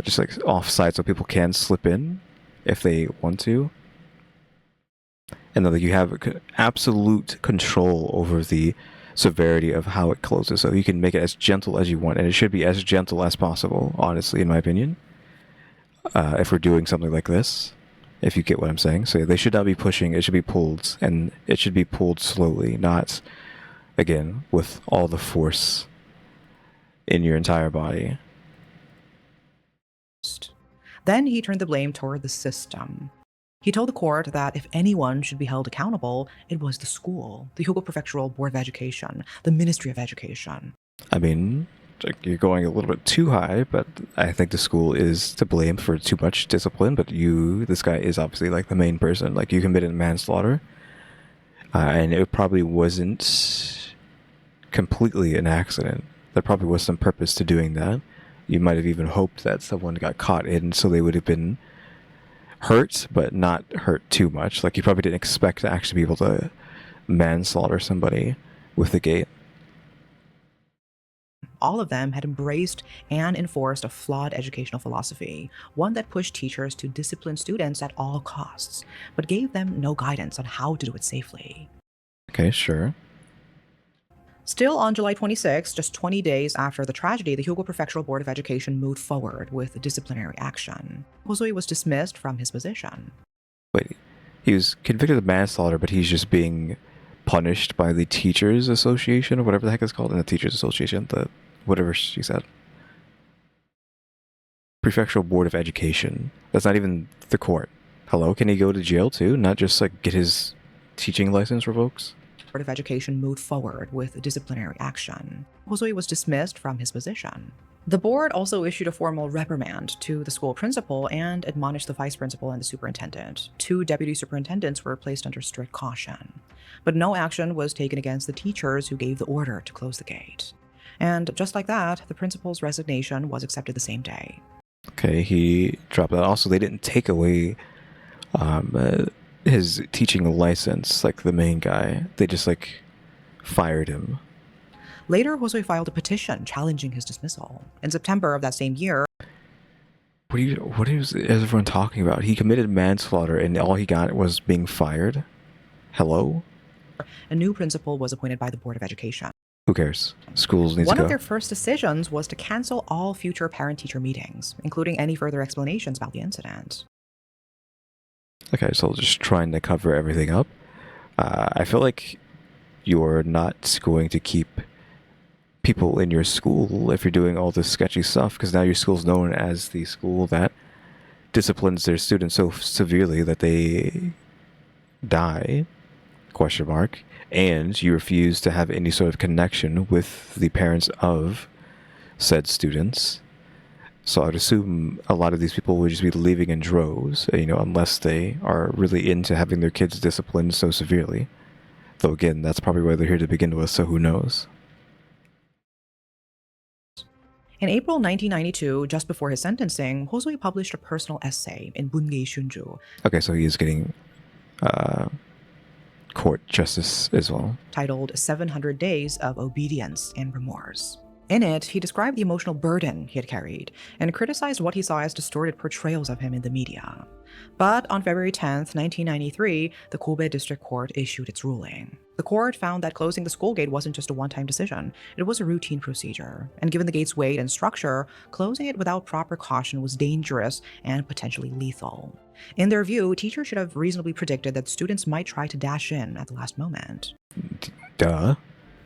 just like offside, so people can slip in if they want to. And then like, you have absolute control over the severity of how it closes. So you can make it as gentle as you want, and it should be as gentle as possible, honestly, in my opinion. If we're doing something like this, if you get what I'm saying. So they should not be pushing, it should be pulled, and it should be pulled slowly, not, again, with all the force in your entire body. Then he turned the blame toward the system. He told the court that if anyone should be held accountable, it was the school, the Hyogo Prefectural Board of Education, the Ministry of Education. I mean, you're going a little bit too high, but I think the school is to blame for too much discipline. But this guy is obviously like the main person. Like, you committed manslaughter, and it probably wasn't completely an accident. There probably was some purpose to doing that. you might have even hoped that someone got caught in, so they would have been hurt, but not hurt too much. Like, you probably didn't expect to actually be able to manslaughter somebody with the gate. All of them had embraced and enforced a flawed educational philosophy, one that pushed teachers to discipline students at all costs, but gave them no guidance on how to do it safely. Okay, sure. Still on July 26, just 20 days after the tragedy, the Hyogo Prefectural Board of Education moved forward with disciplinary action. Hosoi was dismissed from his position. Wait, he was convicted of manslaughter, but he's just being punished by the Teachers Association, or whatever the heck it's called, in the Teachers Association, the whatever she said. Prefectural Board of Education. That's not even the court. Hello, can he go to jail too? Not just like get his teaching license revoked? Board of Education moved forward with disciplinary action. Hosoi was dismissed from his position. The board also issued a formal reprimand to the school principal and admonished the vice principal and the superintendent. 2 deputy superintendents were placed under strict caution. But no action was taken against the teachers who gave the order to close the gate. And just like that, the principal's resignation was accepted the same day. Okay, he dropped that. Also, they didn't take away his teaching license, like the main guy. They just like fired him. Later, Hosoi filed a petition challenging his dismissal. In September of that same year, What is everyone talking about? He committed manslaughter and all he got was being fired? Hello? a new principal was appointed by the Board of Education. Who cares? Schools need to One go. of their first decisions was to cancel all future parent-teacher meetings, including any further explanations about the incident. Okay, so just trying to cover everything up. I feel like you're not going to keep people in your school if you're doing all this sketchy stuff, because now your school's known as the school that disciplines their students so severely that they die, question mark, and you refuse to have any sort of connection with the parents of said students. So I'd assume a lot of these people would just be leaving in droves, unless they are really into having their kids disciplined so severely. Though again, that's probably why they're here to begin with, so who knows? In April 1992, just before his sentencing, Hosoi published a personal essay in Bungei Shunju Okay, so he is getting court justice as well. titled 700 Days of Obedience and Remorse. In it, he described the emotional burden he had carried and criticized what he saw as distorted portrayals of him in the media. But on February 10th, 1993, the Kobe District Court issued its ruling. The court found that closing the school gate wasn't just a one-time decision, it was a routine procedure. And given the gate's weight and structure, closing it without proper caution was dangerous and potentially lethal. In their view, teachers should have reasonably predicted that students might try to dash in at the last moment. Duh.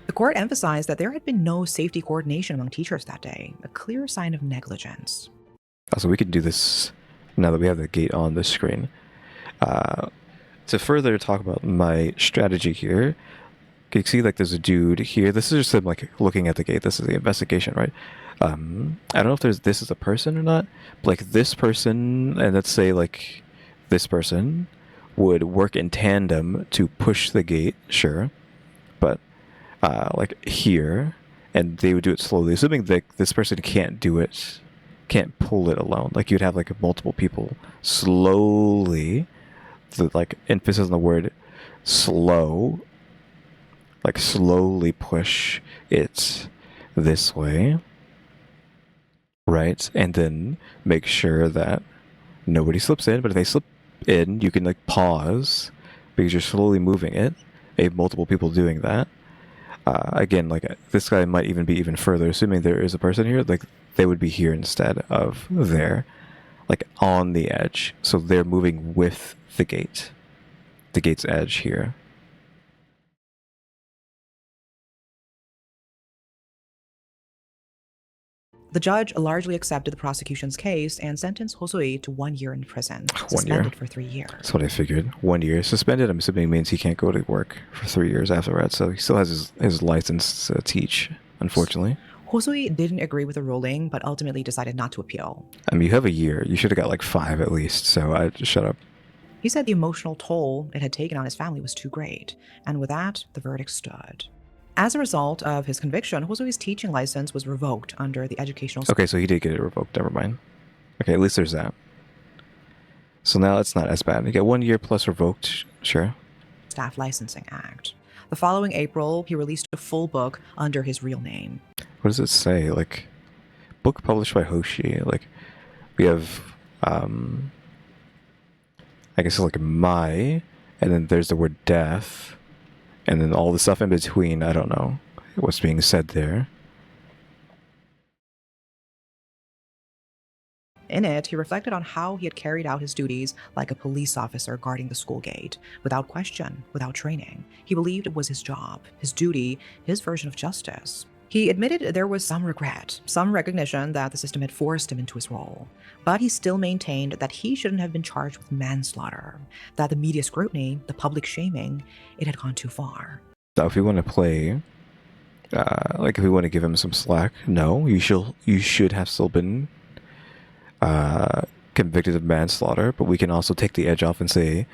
The court emphasized that there had been no safety coordination among teachers that day, a clear sign of negligence. Also, we can do this now that we have the gate on the screen. To further talk about my strategy here, you can see like there's a dude here. This is just him like looking at the gate. This is the investigation, right? I don't know if this is a person or not, but like this person, and let's say like this person would work in tandem to push the gate, sure, but like here, and they would do it slowly, assuming that this person can't do it, can't pull it alone. Like you'd have like multiple people slowly, the like emphasis on the word slow, like slowly push it this way, right? And then make sure that nobody slips in, but if they slip in, you can like pause because you're slowly moving it. You have multiple people doing that. Again, like this guy might even be even further, assuming there is a person here, like they would be here instead of there, like on the edge. So they're moving with the gate's edge here. The judge largely accepted the prosecution's case and sentenced Hosoi to 1 year in prison, 1 year. suspended for 3 years. That's what I figured. 1 year suspended, I'm assuming means he can't go to work for 3 years afterwards. So he still has his license to teach, unfortunately. Hosoi didn't agree with the ruling, but ultimately decided not to appeal. I mean, you have a year. You should have got like 5 at least. So I just shut up. He said the emotional toll it had taken on his family was too great, and with that, the verdict stood. As a result of his conviction, Hosoi's teaching license was revoked under the educational Okay, so he did get it revoked. Never mind. Okay, at least there's that. So now it's not as bad. You get 1 year plus revoked, sure. Staff Licensing Act. The following April, he released a full book under his real name. What does it say? Like, book published by Hoshi. Like, we have, I guess like my, and then there's the word death, and then all the stuff in between. I don't know what's being said there. In it, he reflected on how he had carried out his duties like a police officer guarding the school gate, without question, without training. He believed it was his job, his duty, his version of justice. He admitted there was some regret, some recognition that the system had forced him into his role, but he still maintained that he shouldn't have been charged with manslaughter, that the media scrutiny, the public shaming, it had gone too far. So if we want to play, like if we want to give him some slack, no, you should have still been convicted of manslaughter, but we can also take the edge off and say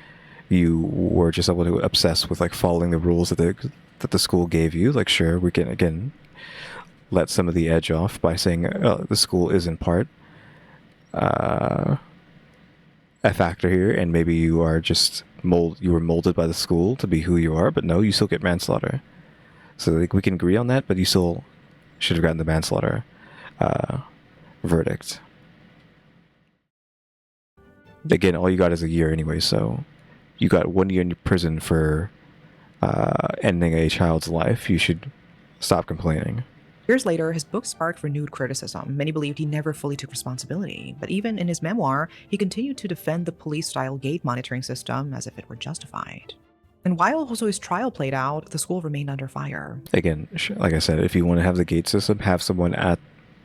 you were just able to obsess with like following the rules that the school gave you. Like, sure, we can again let some of the edge off by saying the school is in part a factor here, and maybe you are just you were molded by the school to be who you are, but no, you still get manslaughter. So like we can agree on that, but you still should have gotten the manslaughter verdict. Again, all you got is a year anyway, so you got 1 year in prison for ending a child's life. You should stop complaining. Years later, his book sparked renewed criticism. Many believed he never fully took responsibility, but even in his memoir, he continued to defend the police-style gate monitoring system as if it were justified. And while Hosoi's trial played out, the school remained under fire. Again, like I said, if you want to have the gate system, have someone at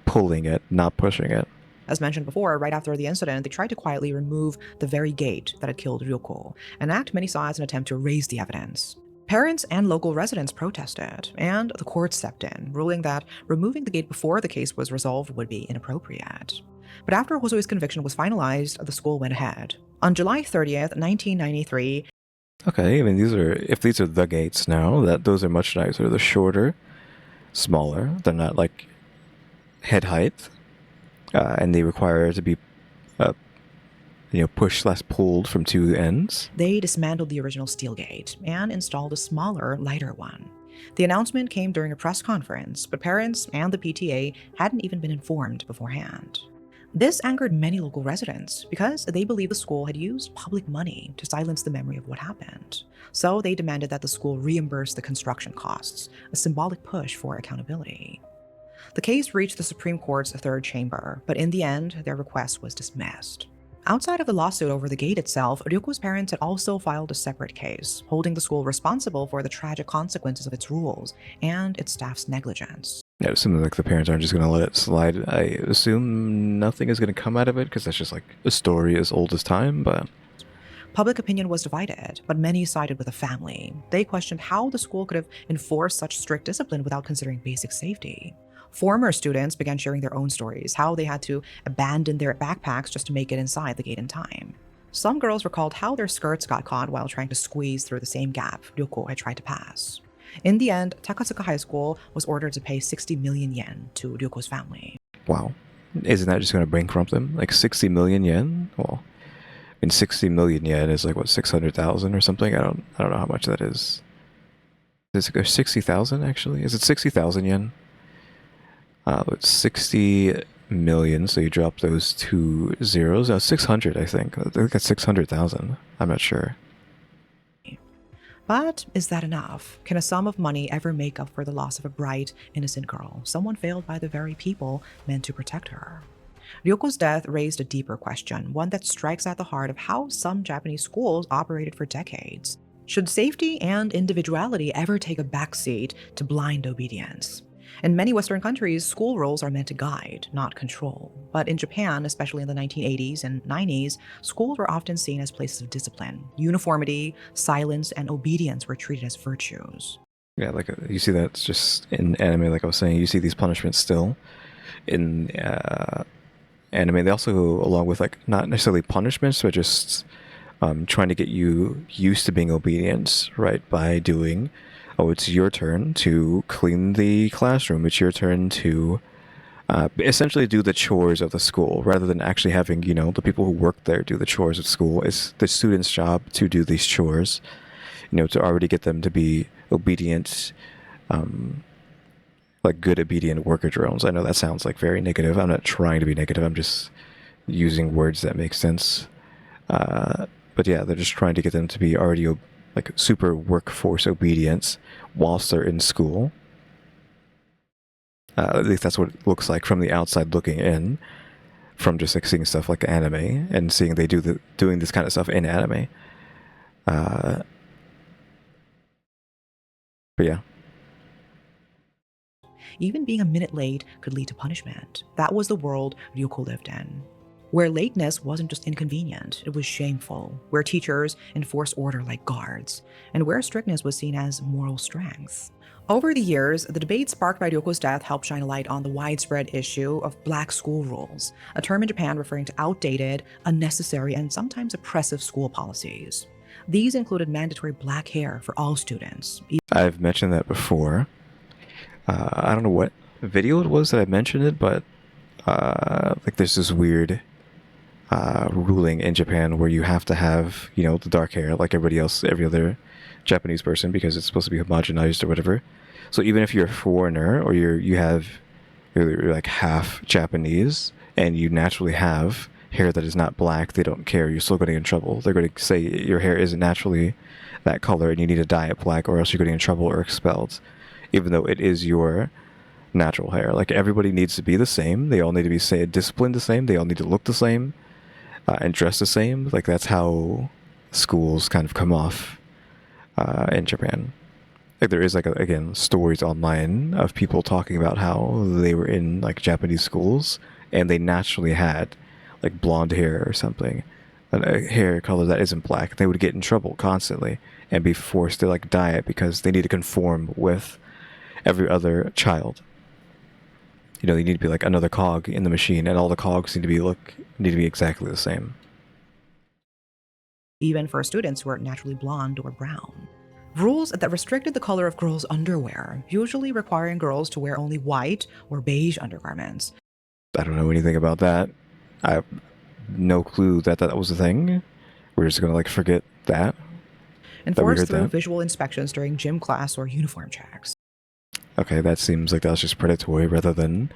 pulling it, not pushing it. As mentioned before, right after the incident, they tried to quietly remove the very gate that had killed Ryoko, an act many saw as an attempt to erase the evidence. Parents and local residents protested, and the court stepped in, ruling that removing the gate before the case was resolved would be inappropriate. But after Hosoi's conviction was finalized, the school went ahead. On July 30th, 1993... Okay, I mean, if these are the gates now, those are much nicer. They're shorter, smaller, they're not like head height. And they require to be, pushed / pulled from two ends. They dismantled the original steel gate and installed a smaller, lighter one. The announcement came during a press conference, but parents and the PTA hadn't even been informed beforehand. This angered many local residents because they believed the school had used public money to silence the memory of what happened. So they demanded that the school reimburse the construction costs, a symbolic push for accountability. The case reached the Supreme Court's third chamber, but in the end, their request was dismissed. Outside of the lawsuit over the gate itself, Ryoko's parents had also filed a separate case, holding the school responsible for the tragic consequences of its rules and its staff's negligence. Yeah, assuming like the parents aren't just going to let it slide. I assume nothing is going to come out of it because that's just like a story as old as time, but... Public opinion was divided, but many sided with the family. They questioned how the school could have enforced such strict discipline without considering basic safety. Former students began sharing their own stories, how they had to abandon their backpacks just to make it inside the gate in time. Some girls recalled how their skirts got caught while trying to squeeze through the same gap Ryoko had tried to pass. In the end, Takasuka High School was ordered to pay 60 million yen to Ryoko's family. Wow. Isn't that just going to bankrupt them? Like 60 million yen? Well, I mean, 60 million yen is like, what, 600,000 or something? I don't know how much that is. Is it 60,000 actually? Is it 60,000 yen? It's 60 million, so you drop those two zeros. No, 600, I think. I think that's 600,000. I'm not sure. But is that enough? Can a sum of money ever make up for the loss of a bright, innocent girl, someone failed by the very people meant to protect her? Ryoko's death raised a deeper question, one that strikes at the heart of how some Japanese schools operated for decades. Should safety and individuality ever take a backseat to blind obedience? In many Western countries, school rules are meant to guide, not control. But in Japan, especially in the 1980s and 90s, schools were often seen as places of discipline. Uniformity, silence, and obedience were treated as virtues. Yeah, like you see that just in anime, like I was saying, you see these punishments still in anime. They also go along with like not necessarily punishments, but just trying to get you used to being obedient, right? By doing oh, it's your turn to clean the classroom. It's your turn to essentially do the chores of the school rather than actually having, the people who work there do the chores of school. It's the students' job to do these chores, to already get them to be obedient, like good obedient worker drones. I know that sounds like very negative. I'm not trying to be negative. I'm just using words that make sense. But yeah, they're just trying to get them to be already like super workforce obedience whilst they're in school. At least that's what it looks like from the outside looking in, from just like seeing stuff like anime and seeing they doing this kind of stuff in anime. But yeah. Even being a minute late could lead to punishment. That was the world Ryuko lived in, where lateness wasn't just inconvenient, it was shameful, where teachers enforced order like guards, and where strictness was seen as moral strength. Over the years, the debate sparked by Ryoko's death helped shine a light on the widespread issue of black school rules, a term in Japan referring to outdated, unnecessary, and sometimes oppressive school policies. These included mandatory black hair for all students. I've mentioned that before. I don't know what video it was that I mentioned it, but like there's this weird ruling in Japan where you have to have, the dark hair like everybody else, every other Japanese person, because it's supposed to be homogenized or whatever. So even if you're a foreigner or you're like half Japanese and you naturally have hair that is not black, they don't care. You're still going to get in trouble. They're going to say your hair isn't naturally that color and you need to dye it black, or else you're going to get in trouble or expelled, even though it is your natural hair. Like everybody needs to be the same. They all need to be disciplined the same. They all need to look the same and dress the same. Like that's how schools kind of come off in Japan. Like there is again stories online of people talking about how they were in like Japanese schools and they naturally had like blonde hair or something, a hair color that isn't black. They would get in trouble constantly and be forced to like dye it because they need to conform with every other child. You need to be like another cog in the machine, and all the cogs need to be exactly the same. Even for students who are naturally blonde or brown. Rules that restricted the color of girls' underwear, usually requiring girls to wear only white or beige undergarments. I don't know anything about that. I have no clue that was a thing. We're just gonna like forget that. Enforced through visual inspections during gym class or uniform checks. Okay, that seems like that was just predatory rather than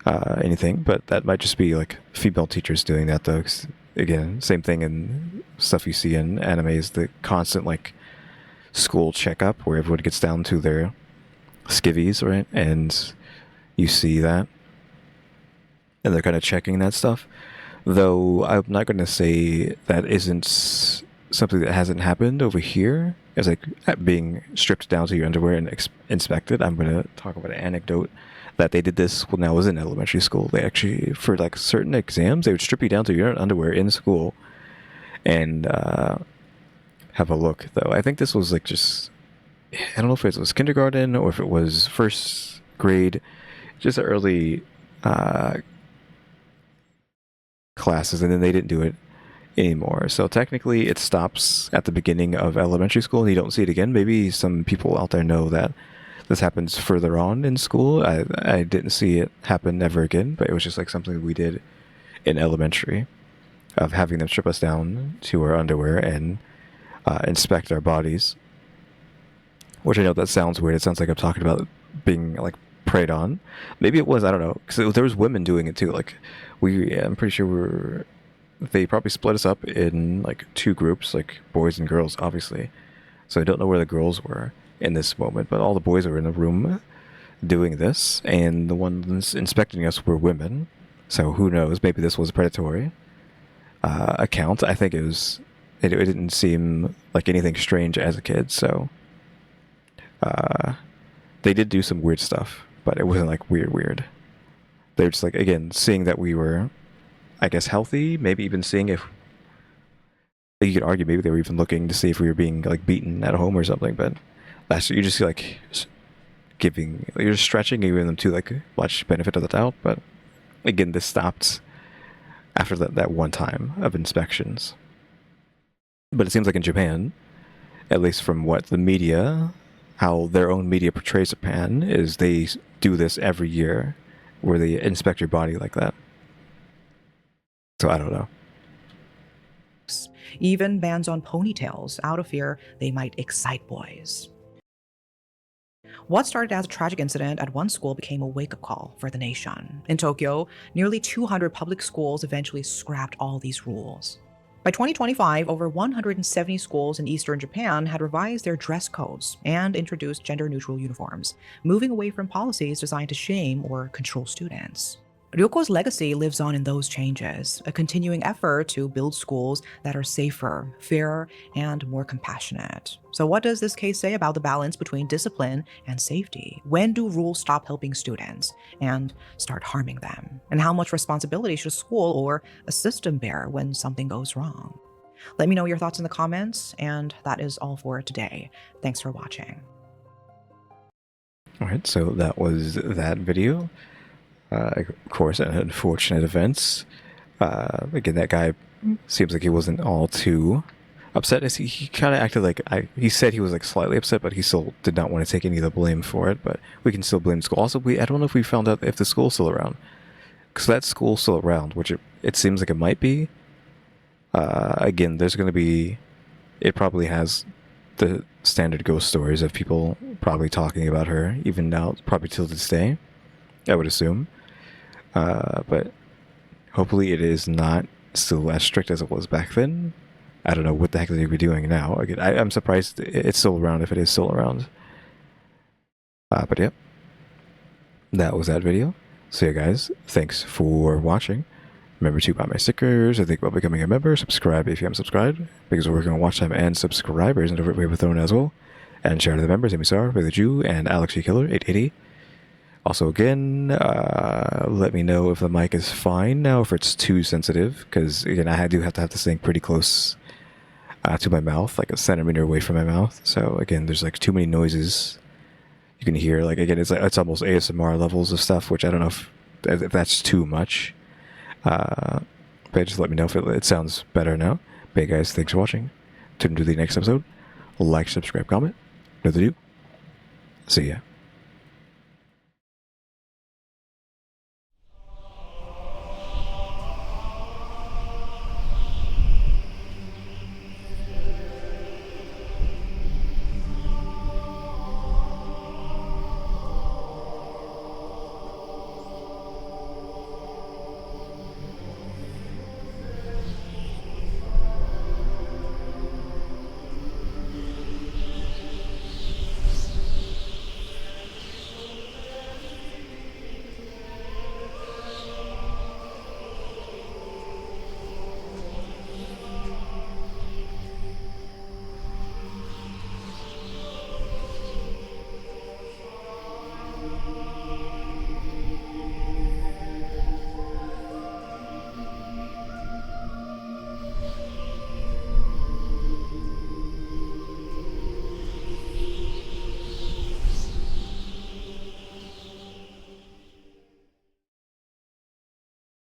anything, but that might just be like female teachers doing that though. 'Cause, again, same thing in stuff you see in anime is the constant like school checkup where everyone gets down to their skivvies, right? And you see that. And they're kind of checking that stuff. Though I'm not going to say that isn't something that hasn't happened over here. As like being stripped down to your underwear and inspected. I'm going to talk about an anecdote that they did this when I was in elementary school. They actually, for like certain exams, they would strip you down to your underwear in school and have a look. Though I think this was like just, I don't know if it was kindergarten or if it was first grade, just early classes, and then they didn't do it anymore. So technically it stops at the beginning of elementary school and you don't see it again. Maybe some people out there know that this happens further on in school. I didn't see it happen ever again, but it was just like something we did in elementary, of having them strip us down to our underwear and inspect our bodies. Which I know that sounds weird. It sounds like I'm talking about being like preyed on. Maybe it was, I don't know, because there was women doing it too. Like I'm pretty sure they probably split us up in like two groups, like boys and girls, obviously. So I don't know where the girls were in this moment, but all the boys were in the room doing this, and the ones inspecting us were women. So who knows? Maybe this was a predatory account. I think it didn't seem like anything strange as a kid. So they did do some weird stuff, but it wasn't like weird. They were just like, again, seeing that we were, I guess, healthy, maybe even seeing if, you could argue maybe they were even looking to see if we were being like beaten at home or something, but you just like you're just stretching, giving them to like much benefit of the doubt. But again, this stopped after that one time of inspections. But it seems like in Japan, at least from what the media how their own media portrays Japan is they do this every year, where they inspect your body like that. So I don't know. Even bans on ponytails out of fear they might excite boys. What started as a tragic incident at one school became a wake-up call for the nation. In Tokyo, nearly 200 public schools eventually scrapped all these rules. By 2025, over 170 schools in eastern Japan had revised their dress codes and introduced gender-neutral uniforms, moving away from policies designed to shame or control students. Ryoko's legacy lives on in those changes, a continuing effort to build schools that are safer, fairer, and more compassionate. So what does this case say about the balance between discipline and safety? When do rules stop helping students and start harming them? And how much responsibility should a school or a system bear when something goes wrong? Let me know your thoughts in the comments, and that is all for today. Thanks for watching. Alright, so that was that video. Of course, unfortunate events. Again, that guy seems like he wasn't all too upset. He kind of acted like he said he was like slightly upset, but he still did not want to take any of the blame for it. But we can still blame the school. Also, I don't know if we found out if the school's still around, because that school's still around, which it seems like it might be. Again, there's going to be. It probably has the standard ghost stories of people probably talking about her, even now, probably till this day, I would assume. But hopefully it is not still as strict as it was back then. I don't know what the heck they be doing now. Again, I'm surprised it's still around if it is still around. But yeah, that was that video. So yeah, guys, thanks for watching. Remember to buy my stickers and think about becoming a member. Subscribe if you haven't subscribed, because we're working on watch time and subscribers, and over at Wave of Throne as well. And share to the members, EmmyStarr, RaleyDrew, and alexgkiller 880. Also, again, let me know if the mic is fine now, if it's too sensitive, because, again, I do have to have this thing pretty close to my mouth, like a centimeter away from my mouth. So, again, there's, like, too many noises you can hear. Like, again, it's almost ASMR levels of stuff, which I don't know if that's too much. But just let me know if it sounds better now. But, hey, guys, thanks for watching. Tune into the next episode. Like, subscribe, comment. Know the do. See ya.